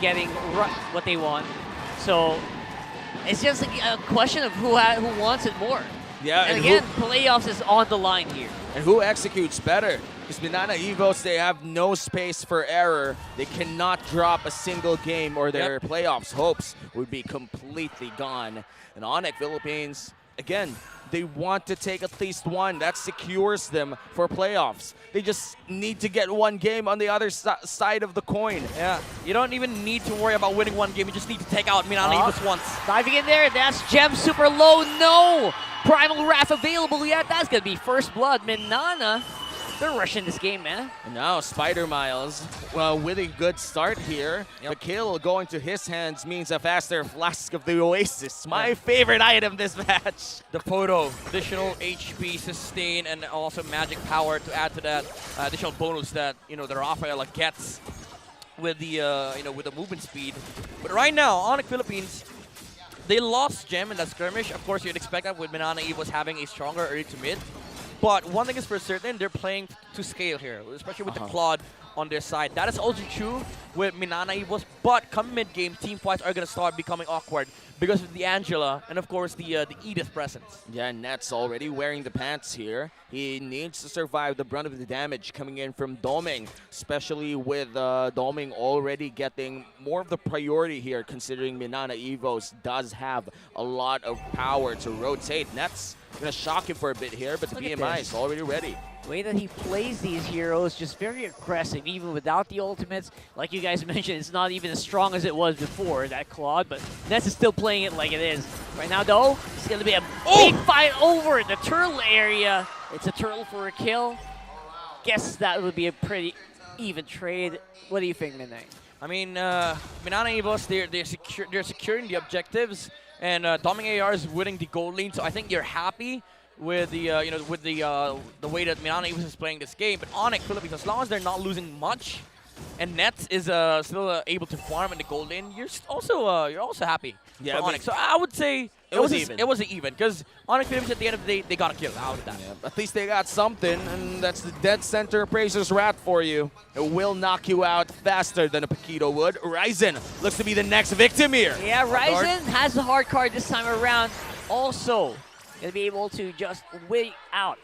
getting what they want. So it's just a question of who wants it more. Yeah, and again, playoffs is on the line here. And who executes better? Because Minana Evos, they have no space for error. They cannot drop a single game or their playoffs hopes would be completely gone. And Onic Philippines, again, they want to take at least one. That secures them for playoffs. They just need to get one game on the other side of the coin. Yeah, you don't even need to worry about winning one game. You just need to take out Minana Evos once. Diving in there, that's Gem super low. No! Primal Wrath available yet. That's going to be first blood. Minana, they're rushing this game, man. And now Spider Miles, well, with a good start here. The kill going to his hands means a faster Flask of the Oasis. My favorite item this match. The photo, additional HP, sustain, and also magic power to add to that additional bonus that the Rafaela gets with the with the movement speed. But right now, Onic Philippines, they lost Gem in that skirmish. Of course, you'd expect that with Minana Evos having a stronger early to mid. But one thing is for certain, they're playing to scale here, especially with the Claude on their side. That is also true with Minana Evos, but come mid-game, team fights are going to start becoming awkward because of the Angela and, of course, the Edith presence. Yeah, Net's already wearing the pants here. He needs to survive the brunt of the damage coming in from Doming, especially with Doming already getting more of the priority here, considering Minana Evos does have a lot of power to rotate. Net's going to shock him for a bit here, but the BMI is already ready. The way that he plays these heroes, just very aggressive, even without the ultimates. Like you guys mentioned, it's not even as strong as it was before, that Claude, but Ness is still playing it like it is. Right now, though, it's going to be a big fight over the turtle area. It's a turtle for a kill. Guess that would be a pretty even trade. What do you think, Mnne? I mean, Minana Evos, they're securing the objectives, and Doming AR is winning the gold lane, so I think you're happy with the the way that Minana Evos is playing this game. But Onic Philippines, as long as they're not losing much, and Nets is still able to farm in the gold lane, you're also happy for Onic. So I would say it was even because Onic Philippines at the end of the day they got a kill out of that. Yeah, at least they got something, and that's the dead center Appraiser's Rat for you. It will knock you out faster than a Paquito would. Ryzen looks to be the next victim here. Yeah, Ryzen has the hard card this time around. Also, gonna be able to just wait out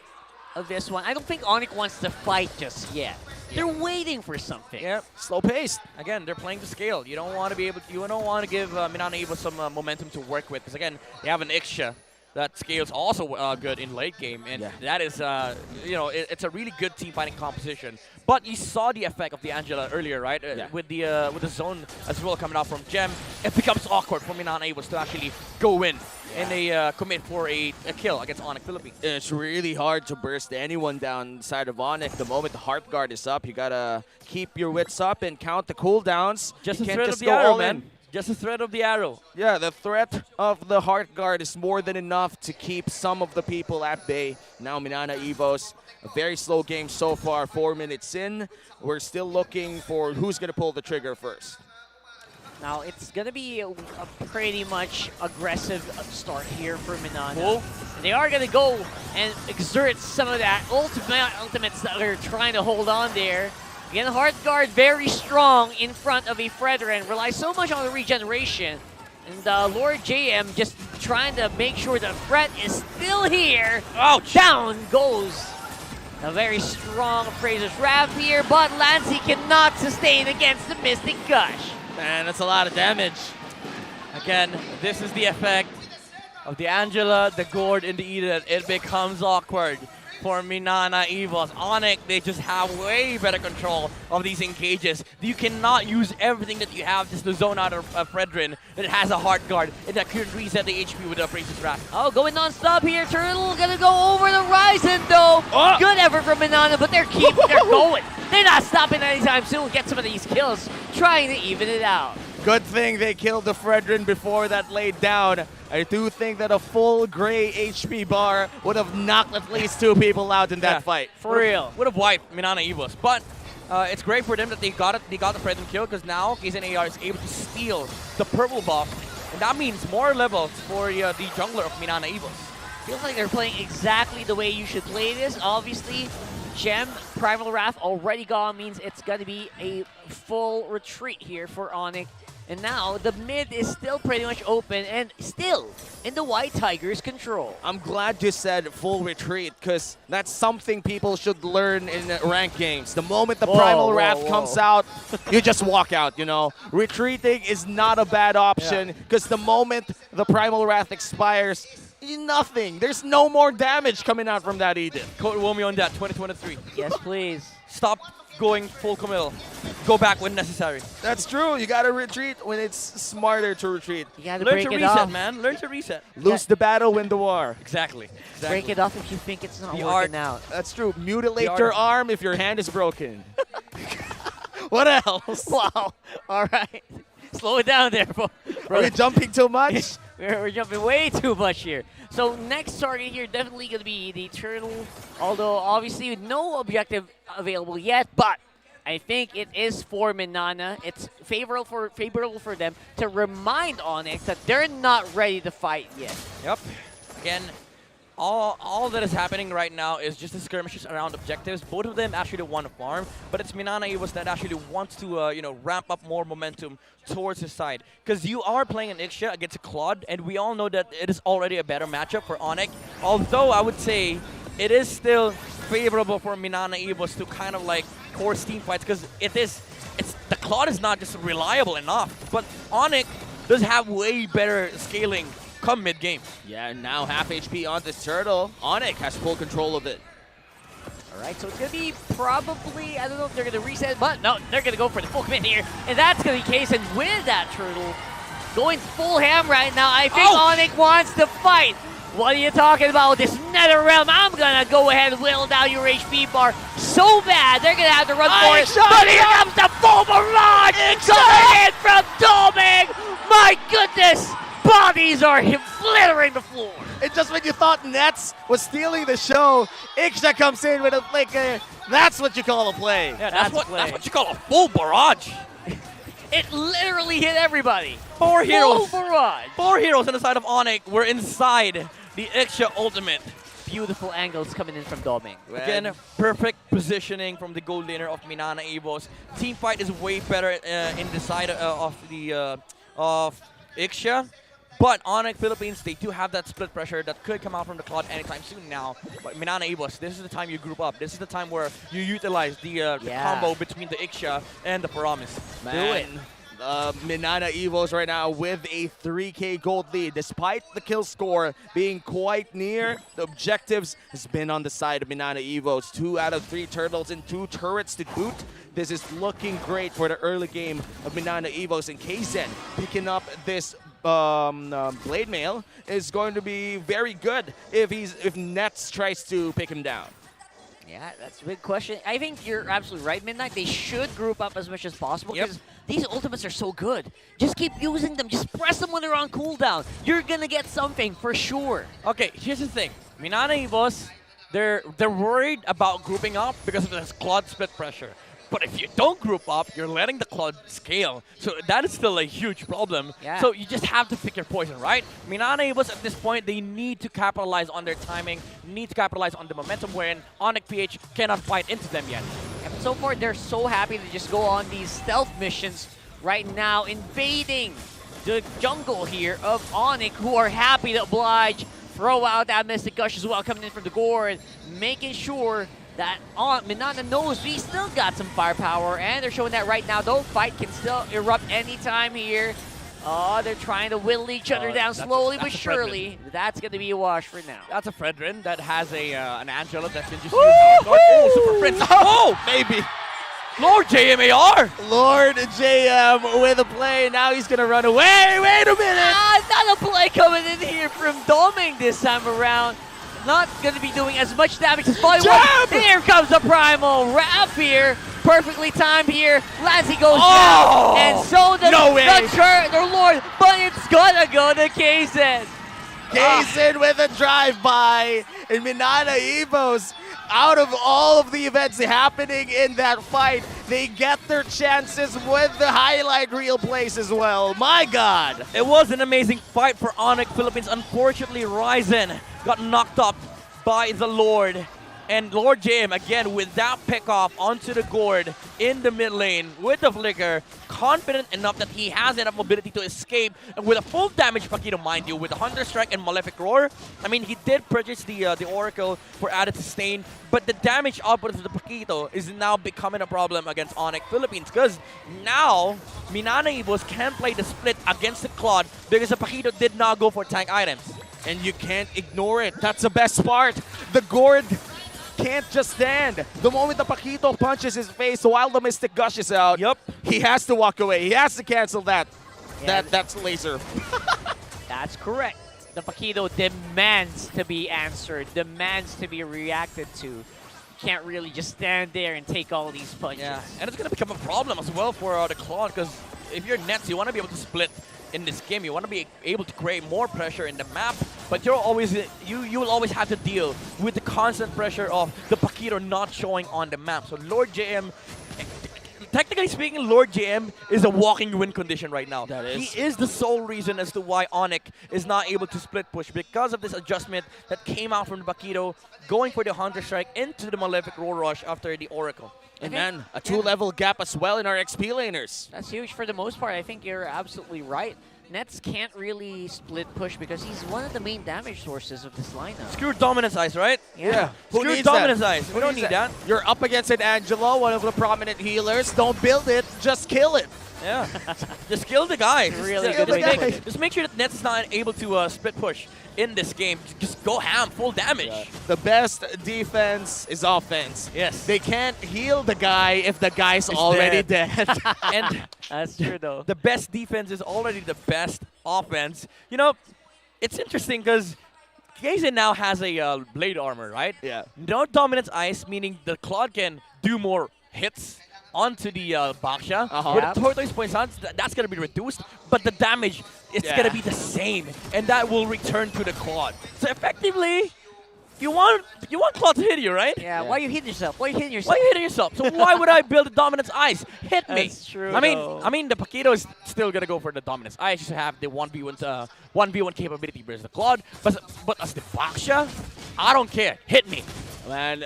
of this one. I don't think Onic wants to fight just yet. They're waiting for something. Yep. Slow paced. Again, they're playing to scale. You don't want to give Minana Evos some momentum to work with, because again, they have an Ixia that scales also good in late game, and that is it's a really good team fighting composition. But you saw the effect of the Angela earlier, right? With the zone as well coming out from Gem, it becomes awkward for Minana Evos to actually go in and they commit for a kill against Onic Philippines. It's really hard to burst anyone down inside of Onic. The moment the heart guard is up, you gotta keep your wits up and count the cooldowns. Just you the can't threat just of the go arrow, all man. in. Just the threat of the arrow. Yeah, the threat of the heart guard is more than enough to keep some of the people at bay. Now Minana Evos, a very slow game so far, 4 minutes in. We're still looking for who's going to pull the trigger first. Now it's going to be a pretty much aggressive start here for Minana. Cool. And they are going to go and exert some of that ultimates that they're trying to hold on there. Again, Heart Guard very strong in front of a Fredrin, relies so much on the regeneration. And Lord JM just trying to make sure the threat is still here. Ouch! Down goes a very strong Appraiser's Wrath here, but Lancey cannot sustain against the Mystic Gush. Man, that's a lot of damage. Again, this is the effect of the Angela, the Gourd, and the Edith. It becomes awkward for Minana Evos. Onic, they just have way better control of these engages. You cannot use everything that you have just to zone out of Fredrin that has a heart guard and that could reset the HP with the Appraiser's Wrath. Oh, going non-stop here. Turtle gonna go over the Ryzen though. Good effort from Minana, but they're going. They're not stopping anytime soon. Get some of these kills, trying to even it out. Good thing they killed the Fredrin before that laid down. I do think that a full gray HP bar would have knocked at least 2 people out in that fight. For real. Would have wiped Minana Evos. But it's great for them that they got the Fredrin kill, because now KZN AR is able to steal the purple buff. And that means more levels for the jungler of Minana Evos. Feels like they're playing exactly the way you should play this. Obviously, Gem, Primal Wrath already gone means it's going to be a full retreat here for Onic. And now the mid is still pretty much open and still in the White Tigers' control. I'm glad you said full retreat, because that's something people should learn in ranked games. The moment the Primal Wrath comes out, you just walk out, you know. Retreating is not a bad option, because the moment the Primal Wrath expires, nothing. There's no more damage coming out from that Edith. Quote Womio on that, 2023. Yes, please. Stop going full committal. Go back when necessary. That's true. You gotta retreat when it's smarter to retreat. You gotta Learn break to it reset, off. man. Learn to reset. Lose the battle, win the war. Exactly. Break it off if you think it's not The working art. out. That's true. Mutilate art your of- arm if your hand is broken. What else? Wow. All right. Slow it down there, bro. Are we jumping too much? We're jumping way too much here. So next target here definitely going to be the turtle. Although obviously no objective available yet, but I think it is for Minana. It's favorable for them to remind Onic that they're not ready to fight yet. Yep. Again, all that is happening right now is just the skirmishes around objectives. Both of them actually want to farm, but it's Minana Evos that actually wants to ramp up more momentum towards his side. Because you are playing an Ixia against a Claude, and we all know that it is already a better matchup for Onic. Although I would say it is still favorable for Minana Evos to kind of like force team fights, because the Claude is not just reliable enough, but Onic does have way better scaling come mid-game. Yeah, now half HP on this turtle. Onic has full control of it. All right, so it's going to be probably, I don't know if they're going to reset, but no, they're going to go for the full commit here. And that's going to be the case. And with that turtle going full ham right now, I think Onic wants to fight. What are you talking about with this Nether Realm? I'm going to go ahead and whittle down your HP bar so bad. They're going to have to run for it. But here comes the full barrage coming in from Doming. My goodness. Bodies are flittering the floor. And just when you thought Nets was stealing the show, Ixia comes in with a flicker. That's what you call a play. Yeah, That's that's what you call a full barrage. It literally hit everybody. Four heroes. Full barrage. 4 heroes on the side of Onic were inside the Ixia ultimate. Beautiful angles coming in from Doming. Again, perfect positioning from the gold laner of Minana Evos. Team fight is way better in the side of Ixia. But Onic Philippines, they do have that split pressure that could come out from the Claude anytime soon now. But Minana Evos, this is the time you group up. This is the time where you utilize the combo between the Ixia and the Paramis. Do it. Minana Evos right now with a 3K gold lead. Despite the kill score being quite near, the objectives has been on the side of Minana Evos. 2 out of 3 turtles and 2 turrets to boot. This is looking great for the early game of Minana Evos. And Kzen picking up this blade mail is going to be very good if Nets tries to pick him down. Yeah, that's a big question. I think you're absolutely right, Midnight. They should group up as much as possible because these ultimates are so good. Just keep using them. Just press them when they're on cooldown. You're going to get something for sure. Okay, here's the thing. Minana Evos, they're worried about grouping up because of this Claude split pressure. But if you don't group up, you're letting the Claude scale. So that is still a huge problem. Yeah. So you just have to pick your poison, right? Minana Evos at this point, they need to capitalize on their timing, need to capitalize on the momentum wherein Onic PH cannot fight into them yet. And so far, they're so happy to just go on these stealth missions right now, invading the jungle here of Onic, who are happy to oblige, throw out that Mystic Gush as well, coming in from the gourd, making sure that Minana knows we still got some firepower, and they're showing that right now, though. Fight can still erupt anytime here. Oh, they're trying to whittle each other down slowly but surely. That's going to be a wash for now. That's a Fredrin that has an Angela that can just use oh, Super Prince. Oh, Baby. Lord JMAR. Lord JM with a play. Now he's going to run away. Wait a minute. Another play coming in here from Doming this time around. Not going to be doing as much damage as Volley was. Here comes the Primal Wrap here. Perfectly timed here. Lassie goes down. And so does the Lord. But it's going to go to Kzen. Kzen with a drive-by. And Minana Evos, out of all of the events happening in that fight, they get their chances with the highlight reel plays as well. My God. It was an amazing fight for Onic Philippines. Unfortunately, Ryzen got knocked up by the Lord. And Lord JM, again, with that pick-off onto the gourd in the mid lane with the flicker, confident enough that he has enough mobility to escape. And with a full damage Paquito, mind you, with the Hunter Strike and Malefic Roar, I mean, he did purchase the Oracle for added sustain, but the damage output of the Paquito is now becoming a problem against Onic Philippines, because now Minana Evos can play the split against the Claude because the Paquito did not go for tank items. And you can't ignore it. That's the best part. The gourd can't just stand. The moment the Paquito punches his face while the Mystic gushes out, Yup. he has to walk away. He has to cancel that. Yeah. That's laser. That's correct. The Paquito demands to be answered, demands to be reacted to. You can't really just stand there and take all these punches. Yeah, and it's going to become a problem as well for the Claude, because if you're Nets, you want to be able to split in this game. You want to be able to create more pressure in the map, but you will always have to deal with the constant pressure of the Paquito not showing on the map. So Lord JM, technically speaking, Lord JM is a walking win condition right now. That is. He is the sole reason as to why Onic is not able to split push, because of this adjustment that came out from the Paquito going for the Hunter Strike into the Malefic Roar Rush after the Oracle. And then a 2-level gap as well in our XP laners. That's huge for the most part. I think you're absolutely right. Nets can't really split push because he's one of the main damage sources of this lineup. Screw Dominance Ice, right? Yeah. Who Screw needs Dominance that? Ice. We Who don't needs need that. You're up against an Angelo, one of the prominent healers. Don't build it, just kill it. Yeah. Just kill the guy. Really Just good kill way the to guy. put it. Just make sure that Nets is not able to split push in this game. Just go ham, full damage. The best defense is offense. Yes. They can't heal the guy if the guy's already dead. And That's true, though. the best defense is already the best offense. You know, it's interesting because Gazen now has a blade armor, right? Yeah. No Dominance Ice, meaning the Claude can do more hits onto the Baksha. With Yeah. the Tortoise Poisons, that's going to be reduced, but the damage is Yeah. going to be the same, and that will return to the Claude. So effectively, you want Claude to hit you, right? Yeah, why are you hitting yourself? Why are you hitting yourself? Why are you hitting yourself? So why would I build a Dominance Ice? Hit me. That's true, I mean, though. the Paquito is still gonna go for the Dominance Ice. Just have the 1v1 capability versus the Claude. But as the Baksha, I don't care. Hit me. Man,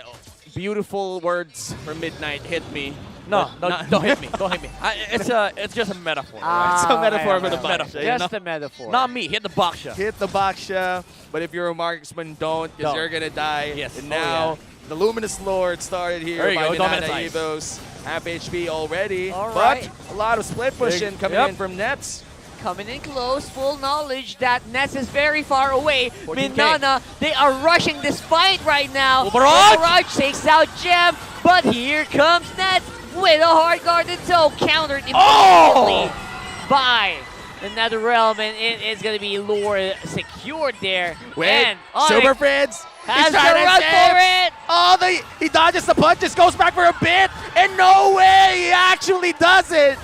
beautiful words from Midnight. Hit me. No, But no, don't hit me. Don't hit me. It's just a metaphor. It's a metaphor for the Baksha, Baksha, you Just know? a metaphor. Not me. Hit the Baksha. Hit the Baksha, but if you're a marksman, don't, because Don't. you're gonna die. Yes. And Oh, now, yeah. the Luminous Lord started here There you by go, Minana Dominance Ice. Evos. Half HP already, All but right. a lot of split pushing coming Yep. in from Nets. Coming in close, full knowledge that Nets is very far away. 14K. Minana, they are rushing this fight right now. Barrage! Barrage takes out Gem, but here comes Nets with a hard guarded toe, countered immediately by the Nether Realm, and it is going to be lore secured there. Wait, and Onic Super Friends. has he's to trying run save. for it. Oh, he dodges the punches, goes back for a bit, and no way he actually does it.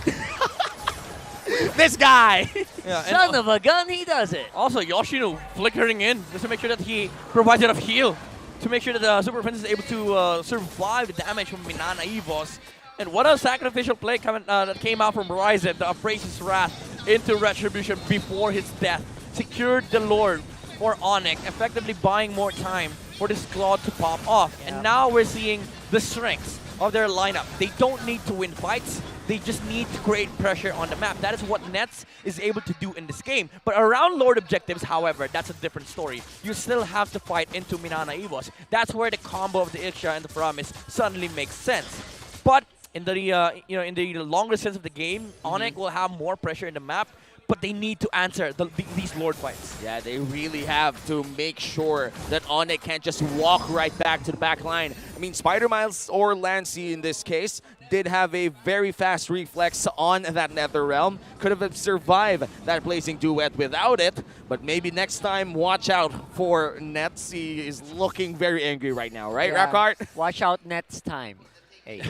This guy. Yeah, and Son of a gun, he does it. also, Yoshino flickering in just to make sure that he provides enough heal to make sure that the Super Prince is able to survive the damage from Minana Evos. And what a sacrificial play that came out from Horizon to upraise his wrath into Retribution before his death. Secured the Lord for Onic, effectively buying more time for this Claude to pop off. Yeah. And now we're seeing the strengths of their lineup. They don't need to win fights. They just need to create pressure on the map. That is what Nets is able to do in this game. But around Lord objectives, however, that's a different story. You still have to fight into Minana Evos. That's where the combo of the Iksha and the Promise suddenly makes sense. But in the in the longer sense of the game, Onic will have more pressure in the map. But they need to answer these Lord fights. Yeah, they really have to make sure that Onic can't just walk right back to the back line. I mean, Spider Miles or Lancy in this case did have a very fast reflex on that Nether Realm. Could have survived that Blazing Duet without it, but maybe next time watch out for Nets. He is looking very angry right now, right, Yeah. Rakart? Watch out Nets time. Hey,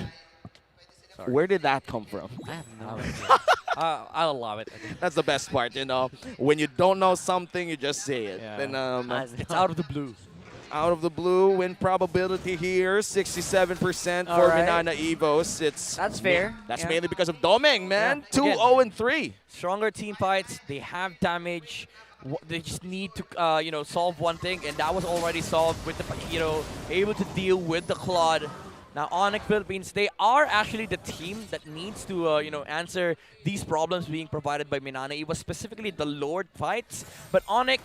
Where did that come from? I have no idea. I'll allow it. That's the best part, you know. When you don't know something, you just say it. Yeah. And It's out of the blue. out of the blue, win probability here, 67% All for right. Minana Evos. That's fair. That's Yeah. mainly because of Domeng, man. Yeah. 2-0-3. Stronger team fights. They have damage. They just need to, solve one thing, and that was already solved with the Paquito, able to deal with the Claude. Now, Onic Philippines, they are actually the team that needs to, answer these problems being provided by Minana Evos, specifically the Lord fights. But Onic,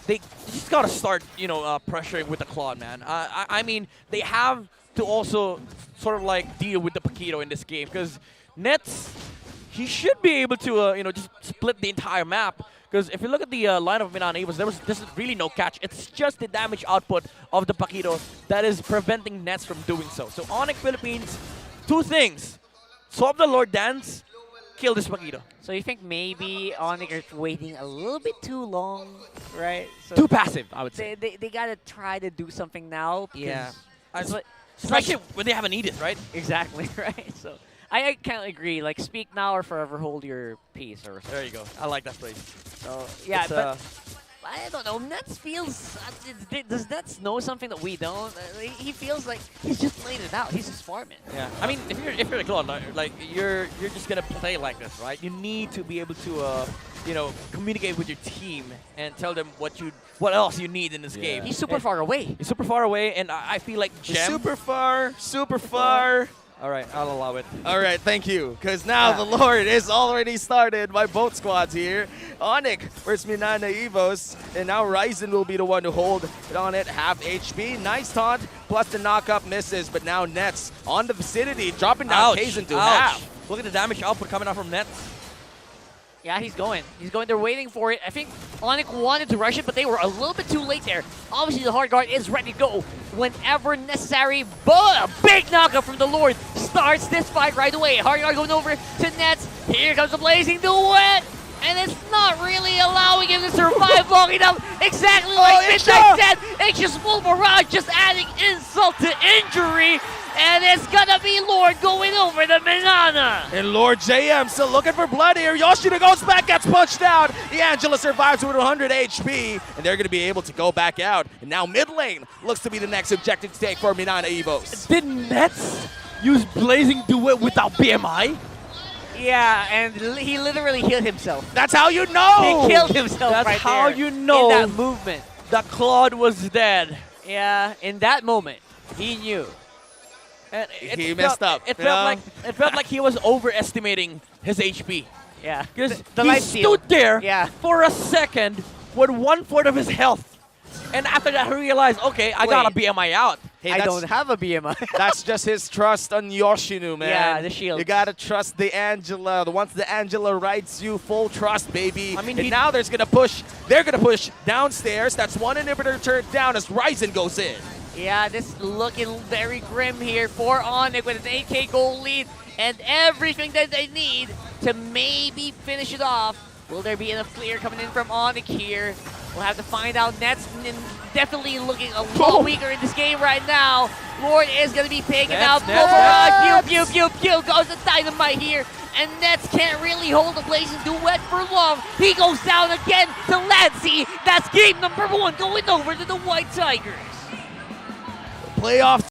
they just gotta start, pressuring with the Claude, man. I mean, they have to also sort of like deal with the Paquito in this game, because Nets, he should be able to, just split the entire map. Because if you look at the line of Minana Evos, there's really no catch. It's just the damage output of the Paquito that is preventing Nets from doing so. So Onic Philippines, two things. Solve the Lord Dance, kill this Paquito. So you think maybe Onic is waiting a little bit too long, right? So Too passive, I would say. they gotta try to do something now. Yeah. It's like, Especially when they haven't needed, right? exactly, right? So I kind of agree. Like, speak now or forever hold your peace. Or There you go. I like that phrase. so yeah, It's, but I don't know. Nets feels. Does Nets know something that we don't? He feels like he's just playing it out. He's just farming. Yeah, I mean, if you're a Claude, like you're just gonna play like this, right? You need to be able to, communicate with your team and tell them what else you need in this game. He's super far away. He's super far away, and I feel like Gem. Super far, super far. All right, I'll allow it. All right, thank you. Because now the Lord is already started by both squads here. Onic versus Minana Evos. And now Ryzen will be the one to hold it on it. Half HP. Nice taunt. Plus the knock-up misses. But now Nets on the vicinity. Dropping down Kaizen to half. Look at the damage output coming out from Nets. Yeah, he's going. He's going. They're waiting for it. I think Onic wanted to rush it, but they were a little bit too late there. Obviously, the hard guard is ready to go whenever necessary. But a big knockup from the Lord starts this fight right away. Hard guard going over to Nets. Here comes the blazing duet. And it's not really allowing him to survive long enough. Exactly like Midnight said. Anxious Full Barrage just adding insult to injury. And it's gonna be Lord going over the Minana. And Lord JM still looking for blood here. Yoshida goes back, gets punched out. The Angela survives with 100 HP. And they're gonna be able to go back out. And now mid lane looks to be the next objective to take for Minana Evos. Did Nets use Blazing Duet without BMI? Yeah, and he literally healed himself. That's how you know. He killed himself That's right how there you know in that movement. The Claude was dead. Yeah, in that moment, he knew. And He messed up. It felt like he was overestimating his HP. Yeah, Because the he life steal. stood there Yeah. for a second with 1/4 of his health. And after that, he realized, okay, I got a BMI out. Hey, I that's- don't have a BMI. That's just his trust on Yoshinu, man. Yeah, the shield. You gotta trust the Angela. Once the Angela rides you, full trust, baby. I mean, and now they're gonna push downstairs. That's one inhibitor turned down as Ryzen goes in. Yeah, this is looking very grim here for Onic with an 8K goal lead and everything that they need to maybe finish it off. Will there be enough clear coming in from Onic here? We'll have to find out. Nets definitely looking a lot weaker in this game right now. Lord is going to be taken out. Pew, pew, pew, pew goes the dynamite here. And Nets can't really hold the Blazing Duet for long. He goes down again to Lansy. That's game number 1 going over to the White Tigers. Playoff